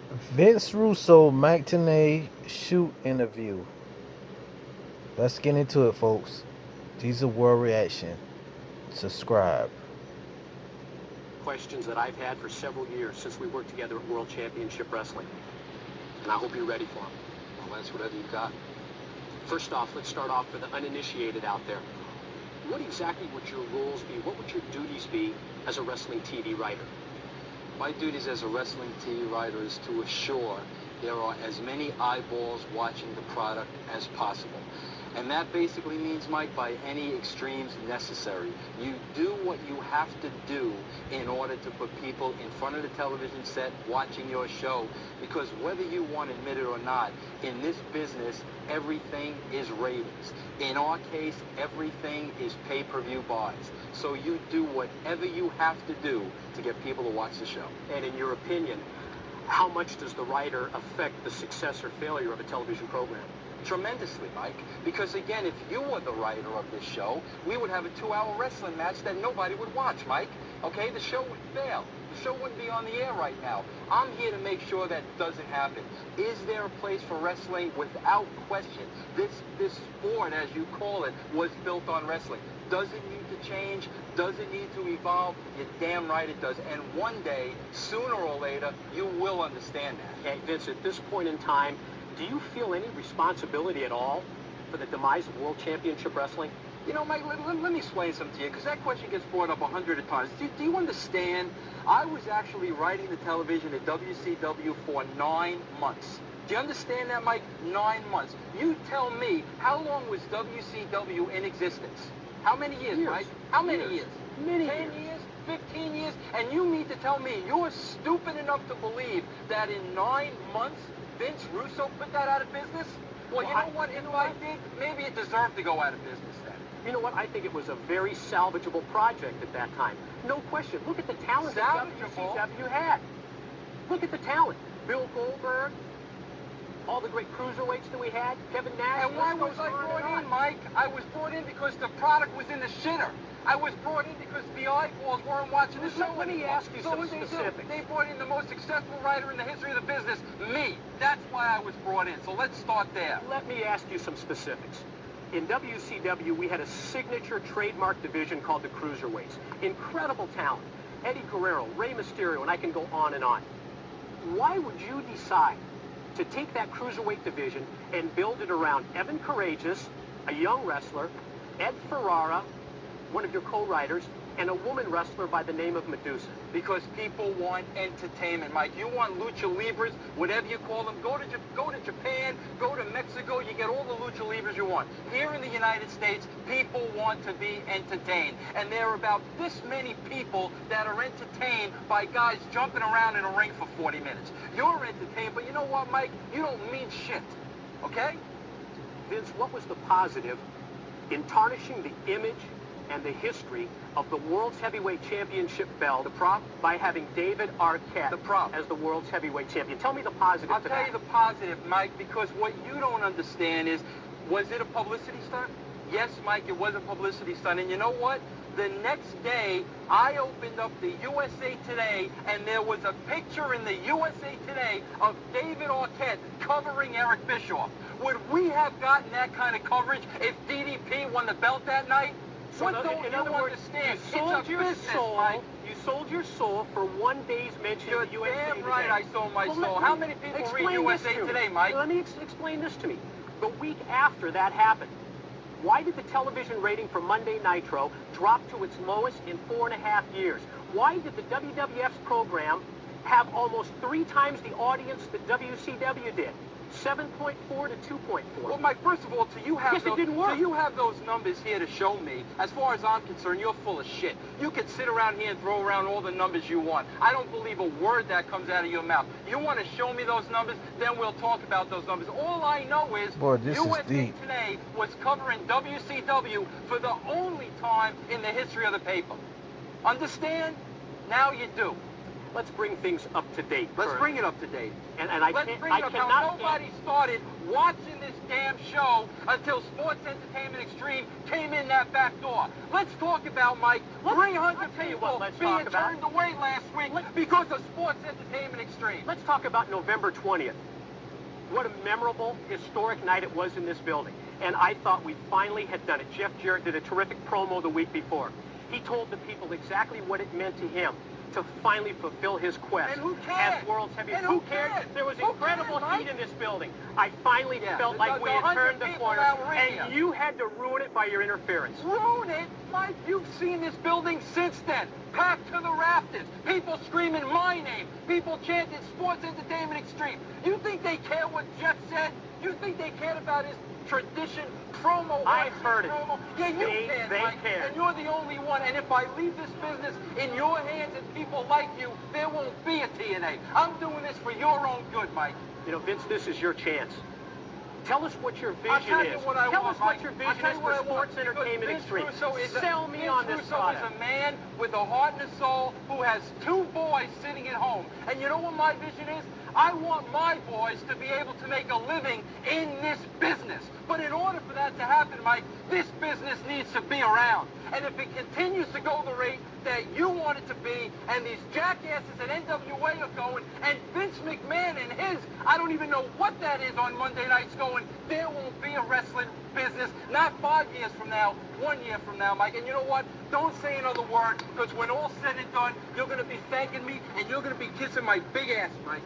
Vince Russo, Mike Tenay, shoot interview. Let's get into it, folks. These are world reaction. Subscribe. Questions that I've had for several years since we worked together at World Championship Wrestling. And I hope you're ready for them. Well, that's whatever you got. First off, let's start off for the uninitiated out there. What exactly would your roles be? What would your duties be as a wrestling TV writer? My duties as a wrestling TV writer is to assure there are as many eyeballs watching the product as possible. And that basically means, Mike, by any extremes necessary. You do what you have to do in order to put people in front of the television set watching your show. Because whether you want to admit it or not, in this business, everything is ratings. In our case, everything is pay-per-view buys. So you do whatever you have to do to get people to watch the show. And in your opinion, how much does the writer affect the success or failure of a television program? Tremendously, Mike, because again, if you were the writer of this show, we would have a 2-hour wrestling match that nobody would watch, Mike. Okay, the show would fail. The show wouldn't be on the air right now. I'm here to make sure that doesn't happen. Is there a place for wrestling? Without question. This sport, as you call it, was built on wrestling. Does it need to change? Does it need to evolve? You're damn right it does. And one day, sooner or later, you will understand that. Hey, Vince, at this point in time, do you feel any responsibility at all for the demise of World Championship Wrestling? You know, Mike, let me explain something to you, because that question gets brought up 100 times. Do you understand? I was actually writing the television at WCW for 9 months. Do you understand that, Mike? 9 months. You tell me, how long was WCW in existence? How many years, Mike? How many years? Many 10 years? 15 years? And you mean to tell me you're stupid enough to believe that in 9 months, Vince Russo put that out of business? Well, you know what? If I did, maybe it deserved to go out of business then. You know what? I think it was a very salvageable project at that time. No question. Look at the talent that WCW had. Look at the talent. Bill Goldberg, all the great cruiserweights that we had, Kevin Nash. And why was I brought in, Mike? I was brought in because the product was in the shitter. I was brought in because the eyeballs weren't watching the show. Let me ask you some specifics. They brought in the most successful writer in the history of the business, me. That's why I was brought in. So let's start there. Let me ask you some specifics. In WCW, we had a signature trademark division called the Cruiserweights. Incredible talent. Eddie Guerrero, Rey Mysterio, and I can go on and on. Why would you decide to take that Cruiserweight division and build it around Evan Courageous, a young wrestler, Ed Ferrara, one of your co-writers, and a woman wrestler by the name of Medusa? Because people want entertainment, Mike. You want lucha libras, whatever you call them. Go to Japan, go to Mexico, you get all the lucha libras you want. Here in the United States, people want to be entertained. And there are about this many people that are entertained by guys jumping around in a ring for 40 minutes. You're entertained, but you know what, Mike? You don't mean shit, okay? Vince, what was the positive in tarnishing the image and the history of the World's Heavyweight Championship belt, the prop, by having David Arquette, the prop, as the World's Heavyweight Champion? Tell me the positive. I'll tell you the positive, Mike, because what you don't understand is, was it a publicity stunt? Yes, Mike, it was a publicity stunt. And you know what? The next day, I opened up the USA Today, and there was a picture in the USA Today of David Arquette covering Eric Bischoff. Would we have gotten that kind of coverage if DDP won the belt that night? So what don't you understand? You sold your soul. Mike. You sold your soul for one day's mention You're of USA damn Today. right I sold my soul. How many people read USA Today, Mike? Let me explain this to me. The week after that happened, why did the television rating for Monday Nitro drop to its lowest in 4.5 years? Why did the WWF's program have almost 3 times the audience that WCW did? 7.4 to 2.4. Well, Mike, first of all, till you have it didn't work. till you have those numbers here to show me, as far as I'm concerned, you're full of shit. You can sit around here and throw around all the numbers you want. I don't believe a word that comes out of your mouth. You want to show me those numbers, then we'll talk about those numbers. All I know is USA Today was covering WCW for the only time in the history of the paper. Understand? Now you do. Let's bring things up to date. Let's bring it up to date. And Let's bring it up how nobody started watching this damn show until Sports Entertainment Extreme came in that back door. Let's talk about, Mike, 300 people being turned away last week because of Sports Entertainment Extreme. extreme. Let's talk about November 20th. What a memorable, historic night it was in this building. And I thought we finally had done it. Jeff Jarrett did a terrific promo the week before. He told the people exactly what it meant to him to finally fulfill his quest And who cared? as world's heavy. And Who who cared? cared? There was Who incredible cared, heat Mike? in this building. I finally Yeah, felt there's like we a had 100 turned the people corner, that were in and here. you had to ruin it by your interference. Ruin it? Mike, you've seen this building since then. Packed to the rafters. People screaming my name. People chanting Sports Entertainment Extreme. You think they care what Jeff said? You think they cared about his tradition promo? I heard it. Promo? Yeah, you cared, they Mike. cared. And you're the only one. And if I leave this business in your hands and people like you, there won't be a TNA. I'm doing this for your own good, Mike. You know, Vince, this is your chance. Tell us what your I'll vision tell you is. what I Tell want, us what Mike. your I'll vision tell is you for what I want, Sports because Entertainment Vince Extreme. Russo is Sell me on this Russo product. is a man with a heart and a soul who has 2 boys sitting at home. And you know what my vision is? I want my boys to be able to make a living in this business. But in order for that to happen, Mike, this business needs to be around. And if it continues to go the rate that you want it to be, and these jackasses at NWA are going, and Vince McMahon and his, I don't even know what that is on Monday nights going, there won't be a wrestling business, not 5 years from now, 1 year from now, Mike. And you know what? Don't say another word, because when all's said and done, you're going to be thanking me, and you're going to be kissing my big ass, Mike.